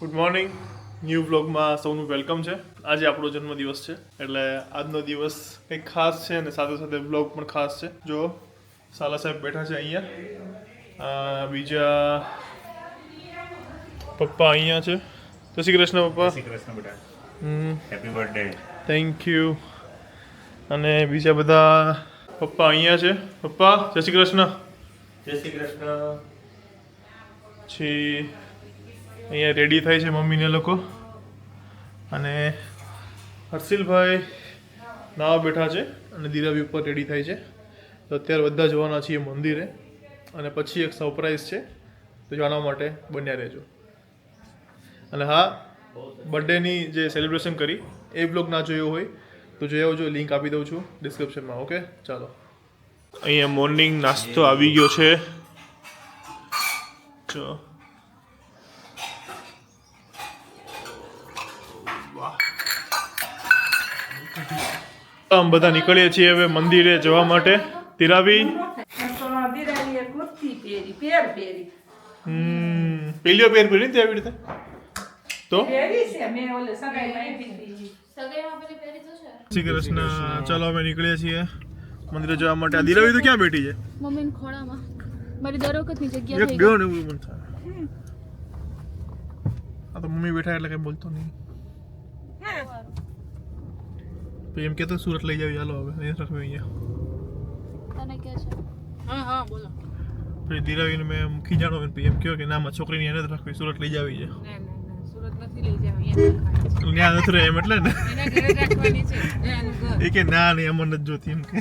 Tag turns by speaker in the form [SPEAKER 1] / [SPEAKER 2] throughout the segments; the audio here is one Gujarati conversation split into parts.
[SPEAKER 1] ગુડ મોર્નિંગ ન્યૂ વ્લોગમાં સૌનું વેલકમ છે. આજે આપણો જન્મદિવસ છે એટલે આજનો દિવસ કંઈક ખાસ છે અને સાથે સાથે વ્લોગ પણ ખાસ છે. જો સાલા સાહેબ બેઠા છે અહીંયા, બીજા પપ્પા અહીંયા છે. જય શ્રી કૃષ્ણ પપ્પા.
[SPEAKER 2] જય શ્રી કૃષ્ણ બેટા. Happy birthday.
[SPEAKER 1] Thank you. અને બીજા બધા પપ્પા અહીંયા છે. પપ્પા જય શ્રી કૃષ્ણ.
[SPEAKER 2] જય શ્રી કૃષ્ણ.
[SPEAKER 1] પછી અહીંયા રેડી થાય છે મમ્મીને લોકો, અને હર્ષિલભાઈ નાવા બેઠા છે અને દીરાવી ઉપર રેડી થાય છે. તો અત્યારે બધા જવાના છીએ મંદિરે, અને પછી એક સરપ્રાઈઝ છે, તો જાણવા માટે બન્યા રહેજો. અને હા, બર્થડેની જે સેલિબ્રેશન કરી એ બ્લોગ ના જોયો હોય તો જોઈ આવજો, લિંક આપી દઉં છું ડિસ્ક્રિપ્શનમાં. ઓકે, ચાલો. અહીંયા મોર્નિંગ નાસ્તો આવી ગયો છે. જો આમ બધા નીકળીએ છીએ હવે મંદિરે જવા માટે. તિરાવી પેલીઓ પેર પહેરી તે આવી રીતે તો શ્રી કૃષ્ણ. ચાલો અમે નીકળીએ છીએ મંદિરે જવા માટે. આ દિરાવી તો ક્યાં બેઠી છે?
[SPEAKER 3] મમ્મીના ખોળામાં. મારી દર વખતની જગ્યા
[SPEAKER 1] એક ગયો ને એવું મન થાય. આ તો મમ્મી બેઠા એટલે કઈ બોલતો નહીં. એમ કે તો સુરત લઈ જાવ. ચાલો હવે અહીંયા રાખવી અહીંયા.
[SPEAKER 3] તને કે છે? હા હા બોલો.
[SPEAKER 1] પછી દિરાવીને મેં મૂકી જાણો એમ કહ્યું કે ના મારી છોકરીની એને જ રાખવી, સુરત લઈ જાવી છે.
[SPEAKER 3] સુરત નથી લઈ જાવ,
[SPEAKER 1] ત્યાં નથી રહે એમ એટલે ને
[SPEAKER 3] એના ઘરે રાખવાની છે.
[SPEAKER 1] એ કે ના નહીં અમને નથી જોતી એમ કે.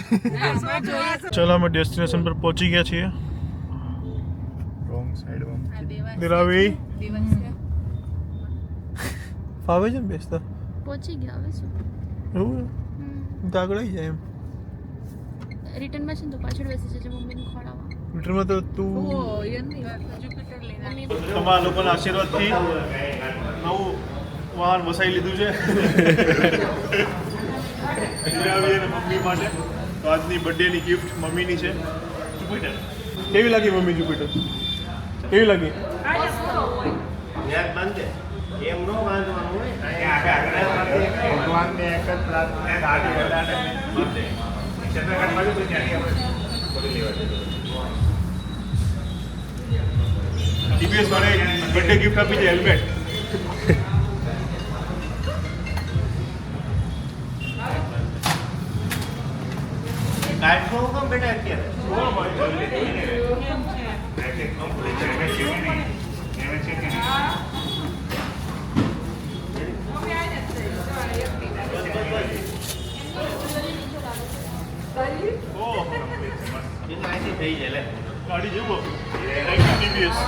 [SPEAKER 1] ચાલો અમે ડેસ્ટિનેશન પર પહોંચી ગયા છીએ.
[SPEAKER 2] રોંગ સાઈડમાં
[SPEAKER 1] દિરાવી
[SPEAKER 3] દિવસ છે.
[SPEAKER 1] ફાવે છે ને બેસતા?
[SPEAKER 3] પહોંચી ગયા હવે શું?
[SPEAKER 1] એવું તો આગળ આવી જાય એમ.
[SPEAKER 3] રિટર્નમાં છે ને તો પાછળ બેસી જશે મમ્મીના ખોળામાં.
[SPEAKER 1] મીટરમાં તો તું
[SPEAKER 3] જુપિટર લઈને
[SPEAKER 1] તમારા લોકોના આશીર્વાદથી નવું વાહન વસાવી લીધું છે દિરાવી અને મમ્મી માટે. તો આજની બર્થડેની ગિફ્ટ મમ્મીની છે. જુપિટર કેવી લાગી મમ્મી? જુપિટર કેવી લાગી?
[SPEAKER 2] એમ નો વાંધવાનું હોય. ભગવાનને એક જ પ્રાર્થના, દાઢી વધારે ચંદ્રકાંત બાજુ તો ત્યાંથી આપણે બોલી લેવા જઈએ.
[SPEAKER 1] ટીવીએસ વાળે બર્થડે ગિફ્ટ આપી છે હેલ્મેટ.
[SPEAKER 2] કાઢશો કેમ બેટા અત્યારે? થઈ જાય લે
[SPEAKER 1] ગાડી જેવો ટીવીએસ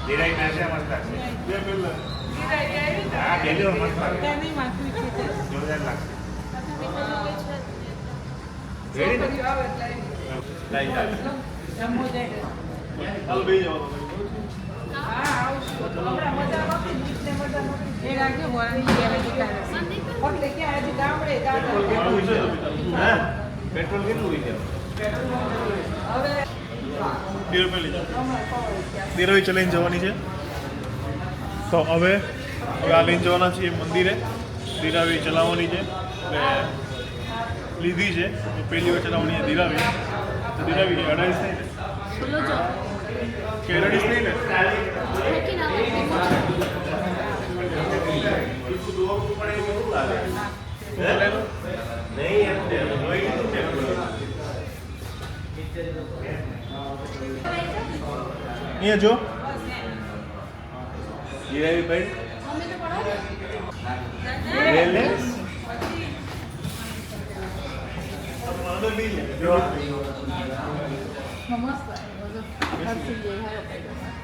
[SPEAKER 2] ધીરાઈ નાશે મસ્ત લાગશે.
[SPEAKER 1] બે પહેલા
[SPEAKER 2] હા ડેલીઓ મસ્ત લાગશે. જોરદાર લાગશે. રેડી ને? લઈ જાવ.
[SPEAKER 1] હાલ બે જવાનું.
[SPEAKER 2] હા પેટ્રોલ કેટલું લઈ જાવ?
[SPEAKER 1] દિરાવી ચલાવીને જવાની છે. તો હવે આ લઈને જવાના છીએ મંદિરે. દિરાવી ચલાવવાની છે એટલે લીધી છે. તો પહેલી વાર ચલાવવાની છે દિરાવી. તો દિરાવી અડાઈશ નહીં ને?
[SPEAKER 3] બોલો જો
[SPEAKER 1] કે અડાઈશ નહીં ને?
[SPEAKER 3] મૂકી ના
[SPEAKER 2] નહીં એમ જોઈ લીધું ને.
[SPEAKER 1] અહીંયા જો દિરાવી ભાઈ
[SPEAKER 3] મમ્મી તો પડાવે.
[SPEAKER 1] લે જો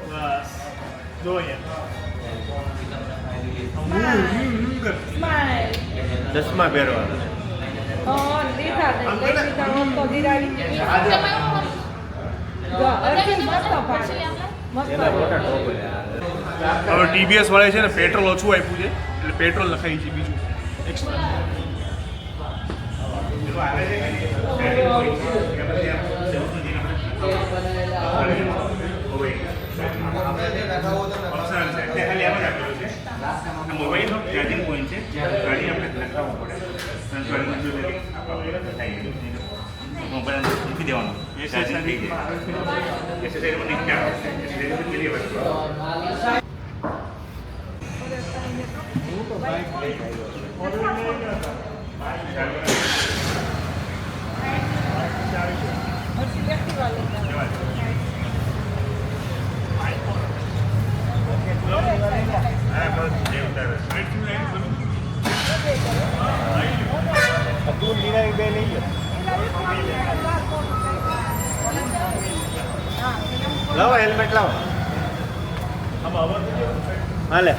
[SPEAKER 1] બસ જો અહીંયા
[SPEAKER 2] ચશ્મા પહેરવાના. એના મોટા ટોપ.
[SPEAKER 1] હવે ટીવીએસ વાળા છે ને પેટ્રોલ ઓછું આપ્યું છે એટલે પેટ્રોલ લખાઈ છે બીજું એક્સ્ટ્રા.
[SPEAKER 2] ખાલી આમ જ મોબાઈલનો ચાર્જિંગ પોઈન્ટ છે ગાડી આપણે લગાવવું પડે મોબાઈલ મૂકી દેવાનો એ ચાર્જિંગ થઈ જાય એક્સરસાઇઝમાં નીચે આવે એક્સરસાઇઝ પેલી વસ્તુ
[SPEAKER 4] લાવો હેલ્મેટ લાવો હાલે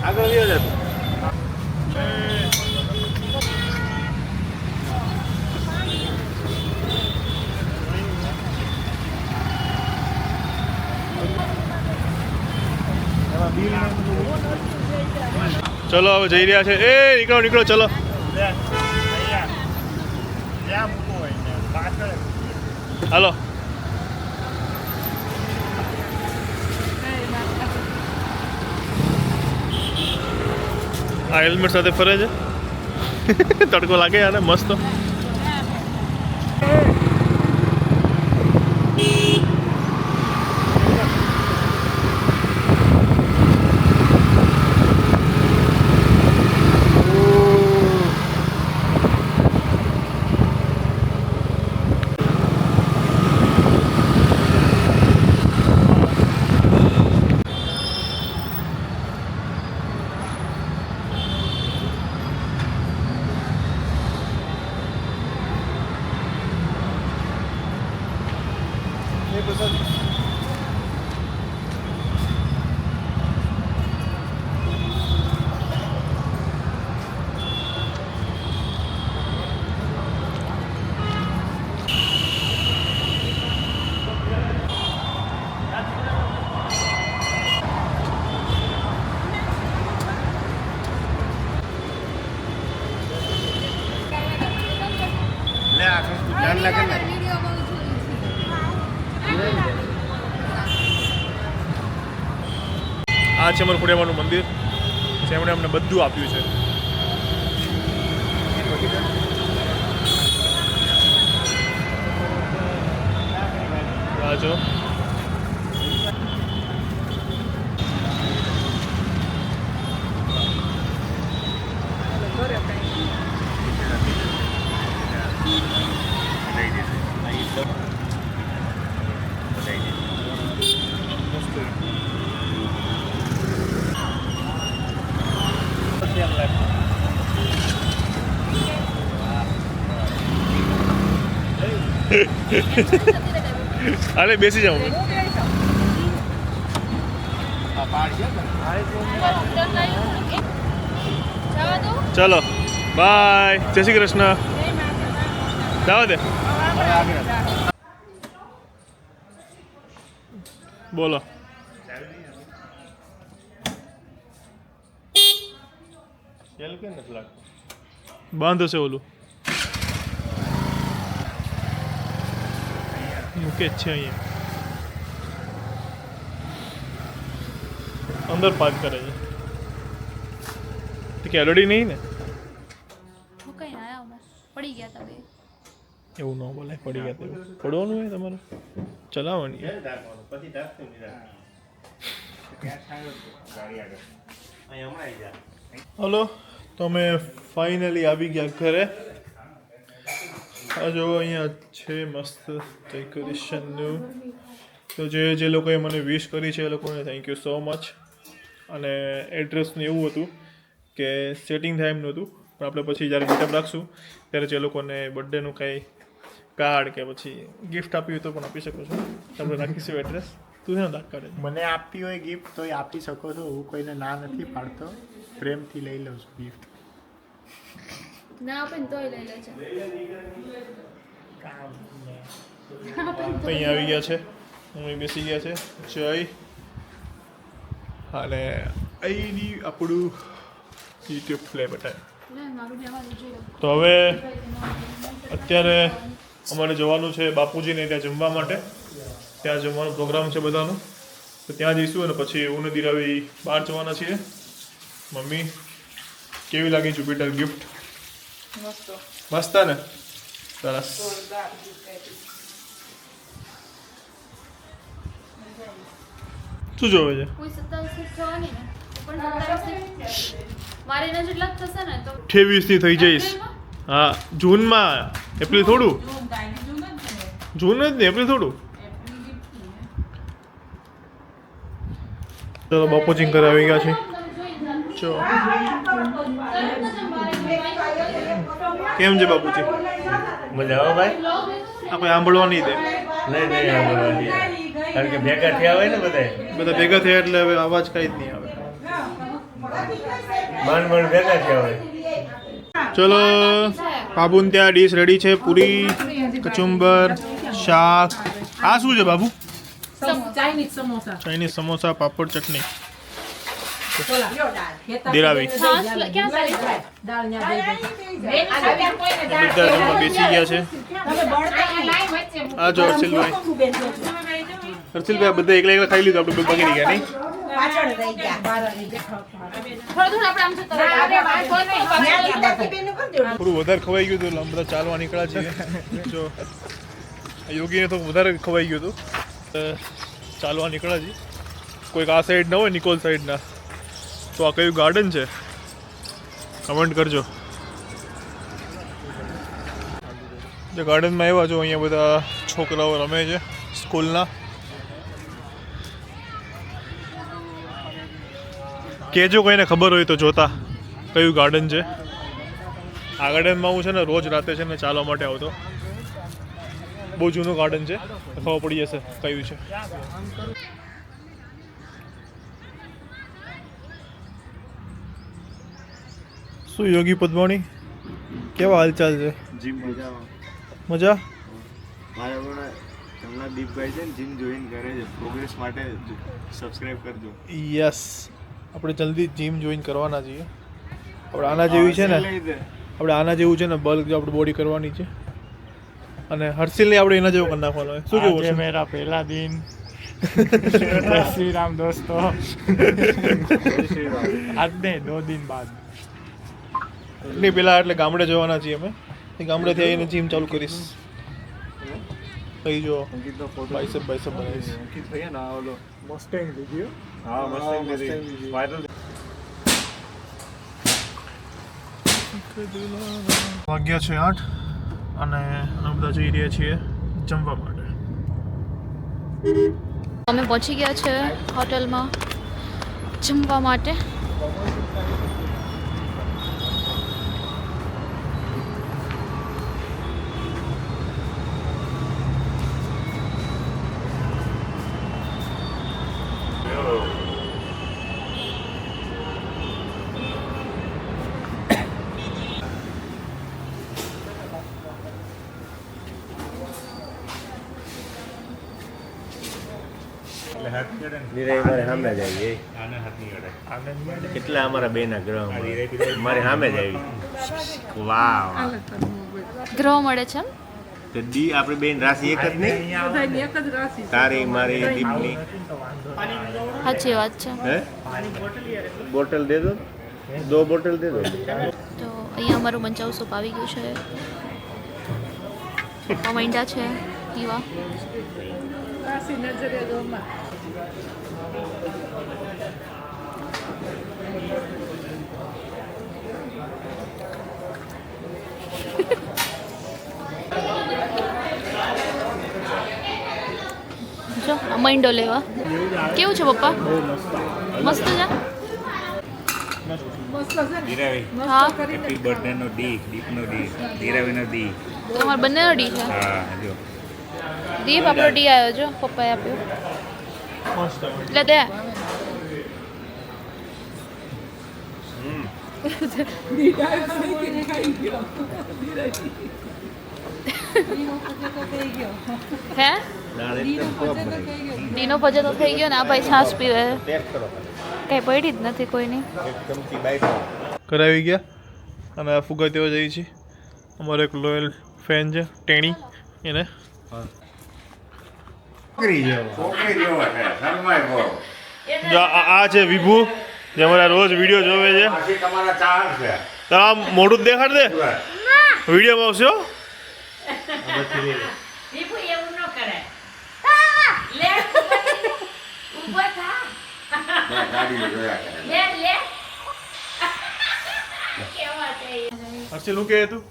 [SPEAKER 4] આગળ વયો જતો
[SPEAKER 1] ચલો હવે જઈ રહ્યા છે. એ નીકળો નીકળો ચલો. હાલો. આ હેલ્મેટ સાથે ફરે છે. તડકો લાગે યાર મસ્ત. આ છે અમારું ખોડિયારમાંનું મંદિર. જેમણે અમને બધું આપ્યું છે. રાજો અરે બેસી જાઉં. ચલો બાય. જય શ્રી કૃષ્ણ. જવા દે. બોલો. બંધ હશે ઓલું. મૂકે જ છે અહીંયા. અંદર પાર્ક કરે છે. તો કેલોડી નહીં ને?
[SPEAKER 3] કઈ ના આવ્યા પડી ગયા તમે.
[SPEAKER 1] એવું ન બોલે. પડી ગયા તેવું પડવાનું હોય તમારે ચલાવવાની. હલો તો અમે ફાઇનલી આવી ગયા ઘરે. આ જો અહીંયા છે મસ્ત ડેકોરેશનનું. તો જે લોકોએ મને વિશ કરી છે એ લોકોને થેન્ક યુ સો મચ. અને એડ્રેસનું એવું હતું કે સેટિંગ થાય એમ નહોતું, પણ આપણે પછી જ્યારે મીટઅપ રાખશું ત્યારે જે લોકોને બર્થડેનું કંઈ કાર્ડ કે પછી ગિફ્ટ આપી હોય તો પણ આપી શકો છો. આપણે રાખીશું એડ્રેસ. તું છે ને દાખ કાઢે.
[SPEAKER 4] મને આપવી હોય ગિફ્ટ તો આપી શકો છો. હું કોઈને ના નથી પાડતો. પ્રેમથી લઈ લઉં છું ગિફ્ટ.
[SPEAKER 3] ના આપે ને તોય લઈ લેજે.
[SPEAKER 1] અહીંયા આવી ગયા છે. અહીં બેસી ગયા છે. જય. અને અહીંની આપણું યુટ્યુબ પ્લે બટન. તો હવે અત્યારે અમારે જવાનું છે બાપુજીને ત્યાં જમવા માટે. ત્યાં જમવાનો પ્રોગ્રામ છે બધાનો, તો ત્યાં જઈશું અને પછી હું ને દિરાવી બહાર જવાના છીએ. મમ્મી કેવી લાગી જુપિટર ગિફ્ટ? મસ્ત ને? સરસ. શું જોવે છે?
[SPEAKER 3] કોઈ 27 થવાની ને પણ 27 મારે એના જેટલા જ થશે ને તો
[SPEAKER 1] 28 ની થઈ જઈશ. હા જૂનમાં, એપ્રિલ થોડું, જૂન જ ને એપ્રિલ થોડું. ચલો બાપુજી ઘરે આવી ગયા છે. જો કેમ છે બાપુજી?
[SPEAKER 2] મજા આવે ભાઈ?
[SPEAKER 1] આ કોઈ સાંભળવા નહીં દે.
[SPEAKER 2] નહીં સાંભળવાની. કારણ કે ભેગા થયા હોય ને
[SPEAKER 1] બધા ભેગા થયા એટલે હવે અવાજ કઈ જ નહીં આવે.
[SPEAKER 2] માંડ ભેગા થયા હોય.
[SPEAKER 1] ચલો બાબુને ત્યાં ડીશ રેડી છે. પૂરી, કચુંબર, શાક. આ શું છે બાબુ? ચાઇનીઝ સમોસા, પાપડ, ચટણી. દિરાવી
[SPEAKER 3] ક્યાં સારી
[SPEAKER 1] બધા જમવા બેસી ગયા છે. આ જો હર્ષિલભાઈ આ બધા એકલા ખાઈ લીધું, આપણે બગડી ગયા નહીં?
[SPEAKER 3] થોડું આપણે આમ જતા
[SPEAKER 1] થોડું વધારે ખવાઈ ગયું હતું, બધા ચાલવા નીકળ્યા છે. જો યોગીને તો વધારે ખવાઈ ગયું હતું, ચાલવા નીકળ્યા છે. કોઈક આ સાઈડ ના હોય, નિકોલ સાઈડના, તો આ કયું ગાર્ડન છે કમેન્ટ કરજો. જે ગાર્ડનમાં આવ્યા છો, અહીંયા બધા છોકરાઓ રમે છે સ્કૂલના. કહેજો કોઈને ખબર હોય તો જોતા કયું ગાર્ડન છે. આ ગાર્ડનમાં હું છે ને રોજ રાતે છે ને ચાલવા માટે આવતો. બહુ જૂનું ગાર્ડન છે, ખબર પડી જશે કયું છે. શું યોગી પદ્માણી, કેવા હાલચાલ છે?
[SPEAKER 5] જીમ મજા
[SPEAKER 1] મજા?
[SPEAKER 5] મારા હમણાં દીપભાઈ છે ને જીમ જોઈન કરે છે, પ્રોગ્રેસ માટે સબસ્ક્રાઇબ કરજો.
[SPEAKER 1] યસ, આપણે જલ્દી જીમ જોઈન કરવાના છીએ. આપણે આના જેવી છે ને, આપણે આના જેવું છે ને બલ્ક જો આપણે બોડી કરવાની છે. અને હર્ષિલને આપણે એના જેવો કરી નાખવાનો હોય. શું કેવું છે?
[SPEAKER 4] મેરા પહેલા દિન. જય શ્રી રામ દોસ્તો. આજ નહીં, 2 દિન બાદ.
[SPEAKER 1] નહીં પેલા એટલે ગામડે જવાના છીએ અમે. ગામડેથી આવીને જીમ ચાલુ કરીશ. કઈ જો બાઇસેપ બનાવીશ.
[SPEAKER 5] અંકિત ભૈયા ના ઓલો
[SPEAKER 4] મસ્ટેંગ વિડિયો.
[SPEAKER 5] હા મસ્ત વાયરલ.
[SPEAKER 1] વાગ્યા છે 8 અને અમે બધા જઈ રહ્યા છીએ જમવા માટે.
[SPEAKER 3] અમે પહોંચી ગયા છે હોટલમાં જમવા માટે.
[SPEAKER 2] મારે સામે જ આવી. કેટલા અમારા બેના ગ્રહ મારે સામે જ આવી. વાહ
[SPEAKER 3] ગ્રહ મળે છે એમ?
[SPEAKER 2] તો દી આપણે બેન રાશિ એક જ નહીં? તારી મારી દીપની.
[SPEAKER 3] સાચી વાત છે.
[SPEAKER 2] હે બોટલ દે દો, 2 બોટલ દે દો.
[SPEAKER 3] તો અહીંયા અમારું મંચાઉ સૂપ આવી ગયું છે. પપ્પા માંડ્યા છે પીવા. જો મંડો લેવા. કેવું છે પપ્પા? મસ્ત છે.
[SPEAKER 2] ધીરાવી
[SPEAKER 3] હા
[SPEAKER 2] હેપી બર્થડે નો ડી, દીપનો ડી, ધીરાવીનો ડી.
[SPEAKER 3] તમારે બંનેનો ડી છે.
[SPEAKER 2] હા જો
[SPEAKER 3] દીપ આપણો ડી આવ્યો જો પપ્પાએ આપ્યો એટલે તે હે
[SPEAKER 2] દાળ એકદમ ટોપ બની.
[SPEAKER 3] ડીનો ભજે તો થઈ ગયો ને. આ ભાઈ છાશ પીવે.
[SPEAKER 2] ટેસ્ટ કરો,
[SPEAKER 3] કઈ પડી જ નથી કોઈની.
[SPEAKER 2] એક ચમચી બાઈટ.
[SPEAKER 1] કરાવી ગયા અને આ ફુગા તેવા જઈએ છીએ. અમારો એક લોયલ ફેન છે ટેણી, એને
[SPEAKER 6] છોકરી જેવો છે શરમાય બહુ.
[SPEAKER 1] જો આ છે વિભુ જે અમારા રોજ વિડીયો જોવે છે.
[SPEAKER 6] આથી તમારા ચાર છે
[SPEAKER 1] તો આ મોઢું જ દેખાડ દે વિડીયોમાં આવશે હો.
[SPEAKER 7] દીપુ એવું ન કરે લે ઊભો થા
[SPEAKER 6] મેં ગાડી જોયા કરે.
[SPEAKER 7] લે લે કેવા છે
[SPEAKER 1] હર્ષિલ શું કહે તું?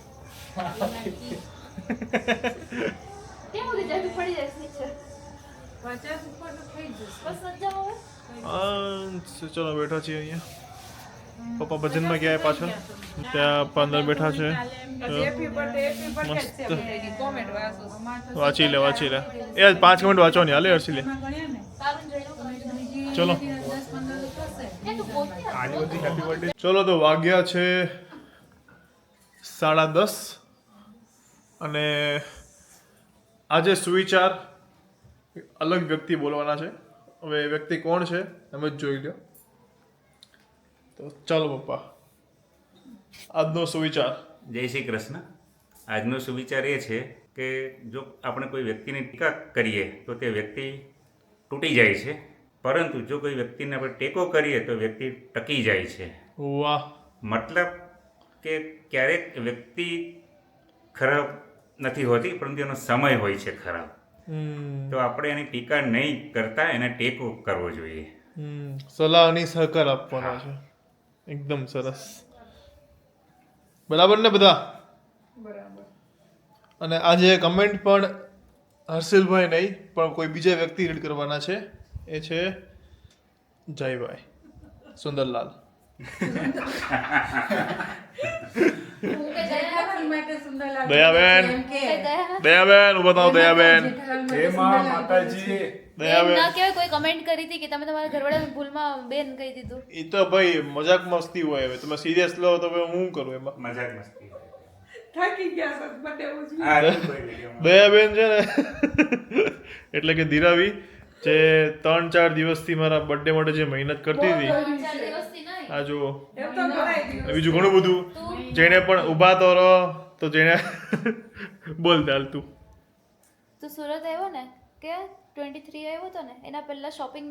[SPEAKER 3] કેમ ઉડી જાય પડી જાય નીચે
[SPEAKER 7] 50 ઉપરનું થઈ જશે
[SPEAKER 3] બસ મજા આવે
[SPEAKER 1] ચલો બેઠા છીએ અહીંયા. પપ્પા ભજનમાં ગયા પાછળ ત્યાં અંદર બેઠા છે.
[SPEAKER 7] હેપી બર્થડે
[SPEAKER 1] મસ્ત.
[SPEAKER 7] કોમેન્ટ વાંચો
[SPEAKER 1] વાંચી લે એ 5 મિનિટ વાંચવાની હાલે હર્ષિલ લે.
[SPEAKER 3] સારું જોઈ લો
[SPEAKER 1] ચલો
[SPEAKER 3] એ તું પોતે
[SPEAKER 1] ચલો તો વાગ્યા છે 10:30 અને આજે સુવિચાર અલગ વ્યક્તિ બોલવાના છે. હવે એ વ્યક્તિ કોણ છે તમે જ જોઈ લો. તો ચાલો પપ્પા આજનો સુવિચાર.
[SPEAKER 2] જય શ્રી કૃષ્ણ. આજનો સુવિચાર એ છે કે જો આપણે કોઈ વ્યક્તિની ટીકા કરીએ તો તે વ્યક્તિ તૂટી જાય છે, પરંતુ જો કોઈ વ્યક્તિને આપણે ટેકો કરીએ તો વ્યક્તિ ટકી જાય છે.
[SPEAKER 1] વાહ.
[SPEAKER 2] મતલબ કે ક્યારેક વ્યક્તિ ખરાબ નથી હોતી, પરંતુ એનો સમય હોય છે ખરાબ. તો આપણે એની ટીકા નહીં કરતા એને ટેકો કરવો જોઈએ.
[SPEAKER 1] સલાહ અને સહકાર આપવાનો છે. એકદમ સરસ. બરાબર ને બધા?
[SPEAKER 7] બરાબર.
[SPEAKER 1] અને આજે કમેન્ટ પણ હર્ષિલભાઈ નહીં પણ કોઈ બીજા વ્યક્તિ રીડ કરવાના છે. એ છે જયભાઈ સુંદરલાલ.
[SPEAKER 7] માટે સુંદર લાગે
[SPEAKER 1] દયાબેન
[SPEAKER 7] એમ કે
[SPEAKER 1] દયાબેન ઉભા થાવ દયાબેન.
[SPEAKER 4] એમાં માતાજી
[SPEAKER 1] દયાબેન
[SPEAKER 3] ના કહેવાય કોઈ કમેન્ટ કરી હતી કે તમે તમારા ઘરવાળાને ભૂલમાં બેન કહી દીધું.
[SPEAKER 1] એ તો ભાઈ મજાક મસ્તી હોય. હવે તમે સિરિયસ લો તો હવે હું કરું એમાં.
[SPEAKER 2] મજાક મસ્તી.
[SPEAKER 7] થાકી ગયા છો બર્થડે ઉજવી
[SPEAKER 2] હા,
[SPEAKER 1] દયાબેન છે ને એટલે કે ધીરાવી જે 3-4 દિવસથી મારા બર્થડે માટે જે મહેનત કરતી હતી
[SPEAKER 3] 4 દિવસથી નહીં
[SPEAKER 1] આ જો
[SPEAKER 7] એમ તો ઘણાય દિવસ
[SPEAKER 1] અને બીજું ઘણું બધું જેને પણ ઊભા તો રહો તો જેને બોલ દાલ તું
[SPEAKER 3] તું સુરત આવ્યો ને કે 23 આવ્યો હતો ને એના પહેલા શોપિંગ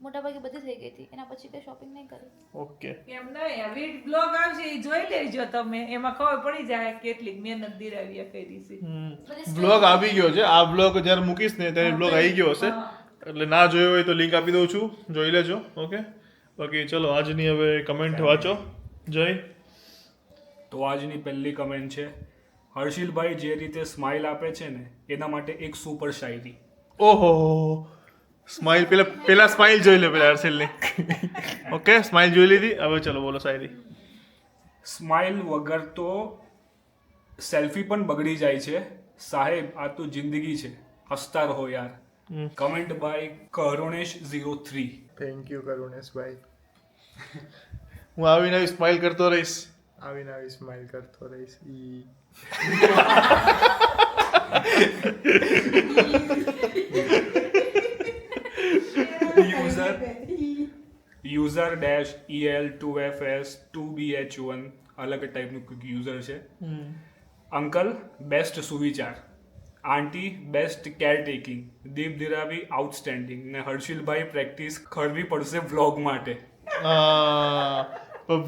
[SPEAKER 3] મોટાભાગે બધી થઈ ગઈ હતી. એના પછી કઈ શોપિંગ નહીં કરી.
[SPEAKER 1] ઓકે.
[SPEAKER 7] એમ નહીં વીડ બ્લોગ આવશે એ જોઈ લેજો તમે, એમાં ખબર પડી જાય કેટલી મહેનત દિરાવીએ કરી છે.
[SPEAKER 1] બ્લોગ આવી ગયો છે. આ બ્લોગ જ્યારે મૂકીશ ને ત્યારે બ્લોગ આવી ગયો હશે. એટલે ના જોયો હોય તો લિંક આપી દઉં છું, જોઈ લેજો. ઓકે. બાકી ચલો આજની હવે કમેન્ટ વાંચો. જય.
[SPEAKER 8] તો આજની પહેલી કમેન્ટ છે, હર્ષિલભાઈ જે રીતે સ્માઇલ આપે છે ને એના માટે એક સુપર શાયરી.
[SPEAKER 1] ઓહો સ્માઇલ પેલા સ્માઇલ જોઈ લે પેલા હર્ષિલની. ઓકે સ્માઇલ જોઈ લીધી. હવે ચલો બોલો શાયરી.
[SPEAKER 8] સ્માઇલ વગર તો સેલ્ફી પણ બગડી જાય છે સાહેબ, આ તો જિંદગી છે, હસતા રહો યાર. કમેન્ટ બાય કરુણેશ03.
[SPEAKER 4] થેન્ક યુ કરુણેશભાઈ.
[SPEAKER 1] હું આવીને આવી સ્માઇલ કરતો રહીશ.
[SPEAKER 4] આવીને આવી સ્માઇલ કરતો રહીશ.
[SPEAKER 8] યુઝર -EL2FS2BH1 અલગ ટાઈપનું કોઈક યુઝર છે. અંકલ બેસ્ટ સુવિચાર, આંટી બેસ્ટ કેર ટેકિંગ, દીપ દિરાવી આઉટસ્ટેન્ડિંગ ને હર્ષિલભાઈ પ્રેક્ટિસ કરવી પડશે વ્લોગ માટે.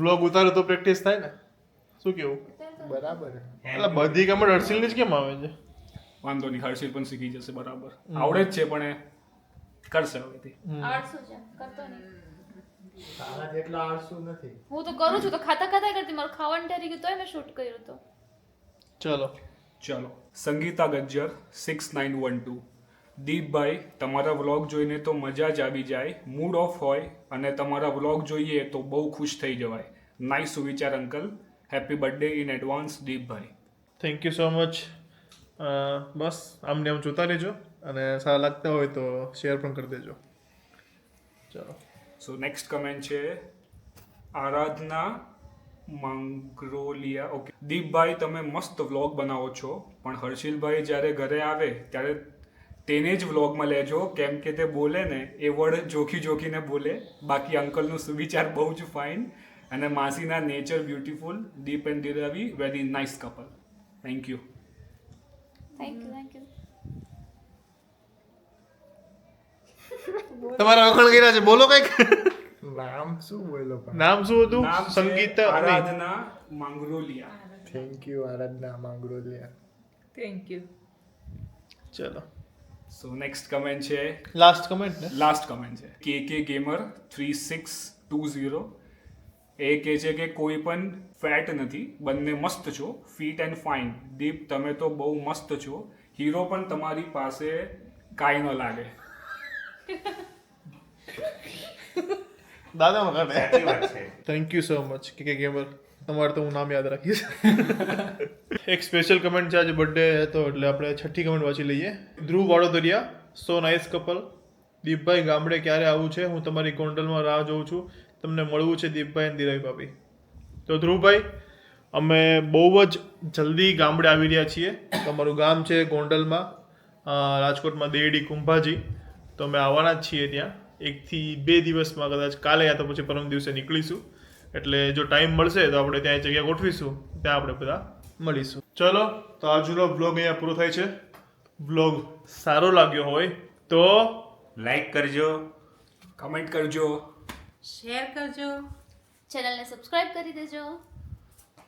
[SPEAKER 1] બ્લોગ ઉતારો તો પ્રેક્ટિસ થાય ને. શું કેવું?
[SPEAKER 4] બરાબર.
[SPEAKER 1] એટલે બધી કમેન્ટ હર્ષિલની જ કેમ આવે છે?
[SPEAKER 8] વાંધો નહીં, હર્ષિલ પણ શીખી જશે બરાબર. આવડે જ છે પણ એ કરશે હવેથી.
[SPEAKER 3] આળસુ છે કરતો નહીં.
[SPEAKER 4] તારા જેટલો આળસુ નથી.
[SPEAKER 3] હું તો કરું છું તો ખાતા ખાતા કરતી મારું ખાવાનું ઠરી ગયું તોય મેં શૂટ કર્યું તો.
[SPEAKER 1] ચલો
[SPEAKER 8] ચલો. સંગીતા ગજ્જર 6912. દીપભાઈ તમારા વ્લોગ જોઈને તો મજા જ આવી જાય, મૂડ ઓફ હોય અને તમારા વ્લોગ જોઈએ તો બહુ ખુશ થઈ જવાય. નાઇસ સુવિચાર uncle, happy birthday in advance દીપભાઈ.
[SPEAKER 1] Thank you so much. બસ આમને આમ જોતા રહેજો અને સારા લાગતા હોય તો શેર પણ કરી દેજો. ચલો.
[SPEAKER 8] સો નેક્સ્ટ કમેન્ટ છે આરાધના માંગ્રોલિયા. ઓકે. દીપભાઈ તમે મસ્ત વ્લોગ બનાવો છો પણ હર્ષિલભાઈ જ્યારે ઘરે આવે ત્યારે તેને જ વ્લોગમાં લેજો, કેમ કે તે બોલે ને એ વર્ડ જોખીને બોલે. બાકી અંકલનું સુવિચાર બહુ જ ફાઇન અને માસીના nature beautiful. Deep and Diravi very nice couple. Thank you.
[SPEAKER 3] Thank you thank you.
[SPEAKER 1] તમારા વખાણ કર્યા છે, બોલો કંઈક.
[SPEAKER 4] નામ શું બોલો પણ
[SPEAKER 1] નામ શું હતું?
[SPEAKER 8] નામ છે
[SPEAKER 1] સંગીતા નહીં.
[SPEAKER 8] Aradhana Mangroliya.
[SPEAKER 4] Thank you Aradhana Mangroliya.
[SPEAKER 7] Thank you.
[SPEAKER 1] ચલો
[SPEAKER 8] સો નેક્સ્ટ કમેન્ટ છે,
[SPEAKER 1] લાસ્ટ કમેન્ટ ને.
[SPEAKER 8] લાસ્ટ કમેન્ટ છે KK Gamer 3620. એ કહે છે કે કોઈ પણ ફેટ નથી, બંને મસ્ત છો, ફિટ એન્ડ ફાઇન. દીપ તમે તો બહુ મસ્ત છો, હીરો પણ તમારી પાસે કાંઈ ન લાગે.
[SPEAKER 1] દાદા વખાણ.
[SPEAKER 2] સાચી વાત છે.
[SPEAKER 1] થેન્ક યુ સો મચ કે ગેમર. તમારે તો હું નામ યાદ રાખીશ. એક સ્પેશિયલ કમેન્ટ છે, આજે બર્થડે હતો એટલે આપણે છઠ્ઠી કમેન્ટ વાંચી લઈએ. ધ્રુવ વાડોદરિયા, સો નાઇસ કપલ. દીપભાઈ ગામડે ક્યારે આવવું છે? હું તમારી ગોંડલમાં રાહ જોઉં છું. તમને મળવું છે દીપભાઈ અને દિરાવી ભાભી. તો ધ્રુવભાઈ, અમે બહુ જ જલ્દી ગામડે આવી રહ્યા છીએ. તમારું ગામ છે ગોંડલમાં, રાજકોટમાં દેરડી કુંભાજી. તો અમે આવવાના જ છીએ ત્યાં 1 થી 2 દિવસમાં, કદાચ કાલે યા તો પછી પરમ દિવસે નીકળીશું. એટલે જો ટાઈમ મળશે તો આપણે ત્યાં જગ્યા ગોઠવીશું, ત્યાં આપણે બધા મળીશું. ચલો, તો આજનો બ્લોગ અહીંયા પૂરો થાય છે. બ્લોગ સારો લાગ્યો હોય તો
[SPEAKER 2] લાઈક કરજો,
[SPEAKER 8] કમેન્ટ કરજો.
[SPEAKER 7] શેર કરજો.
[SPEAKER 3] ચેનલને સબસ્ક્રાઇબ કરી દેજો.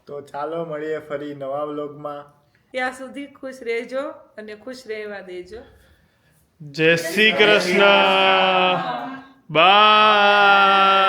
[SPEAKER 4] તો ચાલો મળીએ ફરી નવા વ્લોગમાં.
[SPEAKER 7] ત્યાં સુધી ખુશ રહેજો અને ખુશ રહેવા દેજો.
[SPEAKER 1] જય શ્રી કૃષ્ણ. બાય.